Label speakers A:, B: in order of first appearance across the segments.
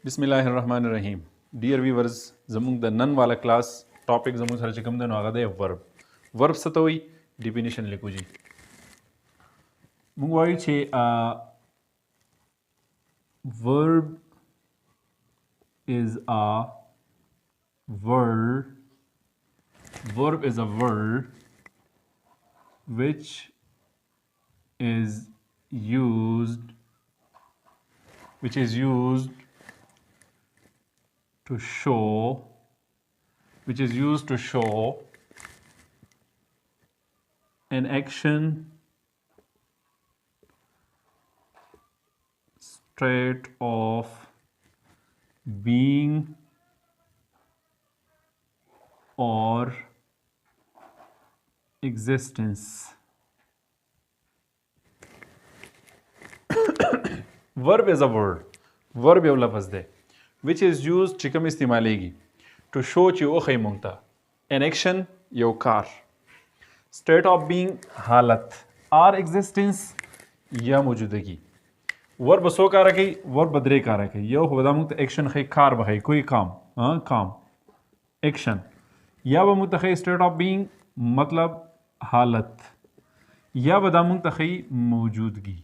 A: बिस्मिल्लाहिर्रहमानिर्रहीम dear viewers ज़मूंग the none वाला क्लास टॉपिक ज़मूंग सर चिकम दिन आगा दे वर्ब सतोई डिफिनेशन लिखो जी मुंगवाई छे verb is a verb is a word which is used to show an action, state of being or existence. Verb is a word. Verb यव लफ्ज़ दे which is used चिकम इस्तेमालेगी to show ची ओ खई मुंगता an action यव car state of being हालत or existence या मौजूदगी वर्ब सो कार रखी वर्ब बदरे कार रखी यव खुदा मुंगता एक्शन खई कार बखई कोई काम काम एक्शन या व मुंगता खई state of being मतलब हालत या बदा मुंगता खई मौजूदगी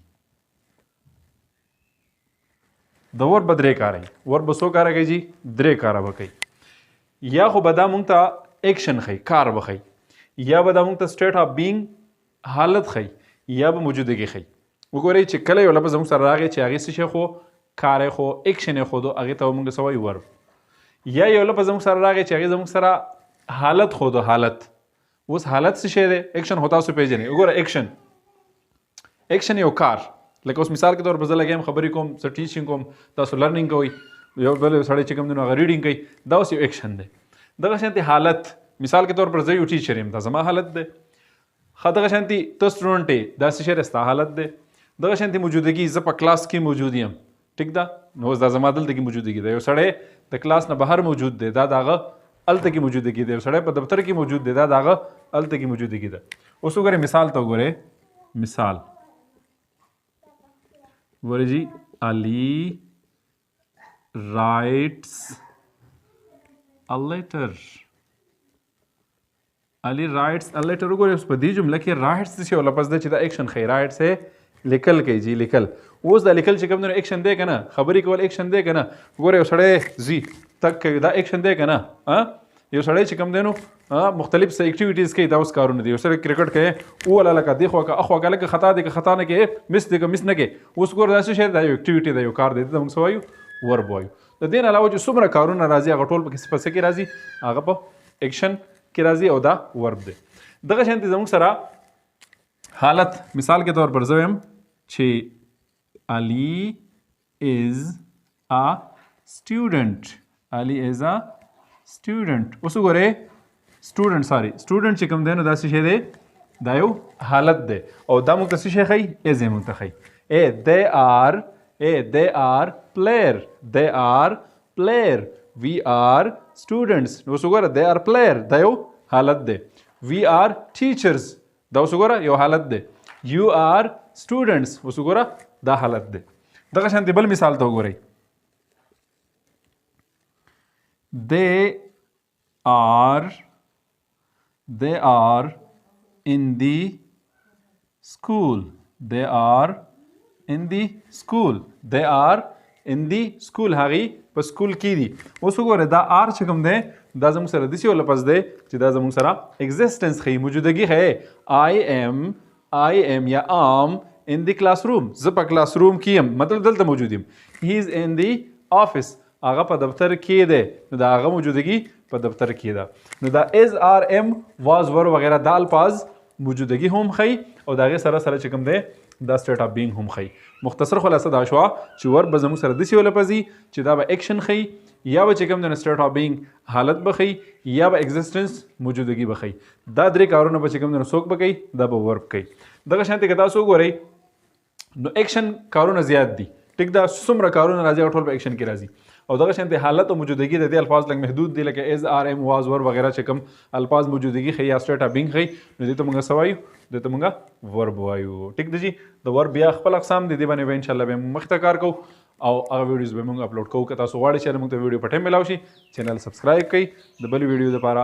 A: द वर्ब बदरे कार है वर्ब सो कार है जी द्रे कार बकई या खो बदा मुंगता एक्शन खई कार बखई या बदा मुंगता स्टेट ऑफ बीइंग हालत खई या ब मौजूदगी खई वगोरे چې کله یو لفظ موږ سره راغی چې هغه څه خو کار خو اکشن خو دو هغه ته موږ سوای ورب یا یو لفظ موږ سره راغی چې هغه موږ سره حالت خو دو حالت اوس حالت څه شی دی اکشن هوتا سو پیژنې وګوره اکشن یو کار لکه اوس مثال کے طور پر زه لګیم خبرې کوم څه ټیچینګ کوم تاسو لرنینګ کوئ یو بل سړی چې کوم دی نو هغه ریډینګ کوي دا اوس یو اکشن دی دغه شانتي حالت مثال کے طور پر زه یو ټیچر یم دا زما حالت دی ښه دغه شانتي ته سټوډنټ یې دا څه شی دی ستا حالت دی دغه شانتي موجودګي زه په کلاس کې موجود یم ټیک ده نو اوس دا زما دلته کې موجودګي دی یو سړی د کلاس نه بهر موجود دی دا دغه هلته کې موجودګي دی یو سړی په دفتر کې موجود دی دا دغه هلته کې موجودګي ده اوس وګورئ مثال ته وګورئ مثال ورجی Ali writes a letter. Ali writes a letter. وګورئ اوس په دې جمله کې writes څه یو لفظ دی چې دا اکشن خی writes ہے لیکل کوي جی لیکل اوس دا لیکل چې کوم نو اکشن دی کنه خبرې کول اکشن دی کنه وګورئ یو سړی زی تک دا اکشن دی کنه یو سړی چې کوم دی نو مختلف سه اکټیویټیز کوي دا اوس کارونه دي یو سړی کرکټ کوي او لکه دی خو اخو لکه خطا دی که خطا نه کوي مس دی که مس نه کوي اوس ګور دا څه شی دا یو اکټیویټي دی یو کار دی دا موږ سوایو ورب وایو د دې نه علاوه چې څومره کارونه راځي هغه ټول په څه کې راځي هغه په اکشن کې راځي او دا ورب دی دغه شانتي زموږ سره حالت مثال کے طور پر زه وایم چې Ali is a student. Ali is a student. اوس وګورئ سټوډنټ چې کوم دی نو دا څه شی دی دا یو حالت دی او دا موږ ته څه شی ښیي ایز یې موږ ته ښیي they are player we are students اوس وګوره they are player دا یو حالت دی we are teachers دا اوس وګوره یو حالت دی you are students اوس وګوره دا حالت دی دغه شانتي بل مثال ته وګورئ they are in the school هغه په سکول کې دي اوس وګوره دا آر چې کوم دی دا زموږ سره داسې یو لفظ دی چې دا زموږ سره ایگزسټنس ښیي موجودګي ښیي I am یا am in the classroom زه په کلاس روم کې یم مطلب دلته موجود یم he is in the office هغه په دفتر کې دی نو دا هغه موجودګي په دفتر کې ده نو دا is are am was were وغیرہ دا الفاظ موجودګي هم ښیي او د هغې سره چې کوم دی دا state of being هم ښیي مختصر خلاصه دا شوه چې ورب به زموږ سره داسې یو لفظ وي چې دا به اکشن ښیي یا به چې کوم دی state of being حالت به ښیي یا به ایگزسټنس موجودګي به ښیي دا درې کارونه به چې کوم دی څوک به کوي دا به ورب کوي دغه شانتي که تاسو وګورئ نو اکشن کارونه زیات دي ټیک دا څومره کارونه راځي ټول په اکشن کې راځي او دغه شانتي حالت او موجودګي د دې الفاظ لږ محدود دي لکه از آر ام واز ور وغیرہ چې کوم الفاظ موجودګي ښیي یا سټیټ اف بینګ ښیي نو دې ته موږ څه وایو دې ته موږ ورب وایو ټیک دی جی د ورب بیا خپل اقسام دي دې باندې به انشاءالله به مخ ته کار کوو او هغه ویډیوز به موږ اپلوډ کوو. که تاسو غواړئ چې موږ ته ویډیو په ټایم ملاو شي چینل سبسکرایب کړئ د بل ویډیو لپاره.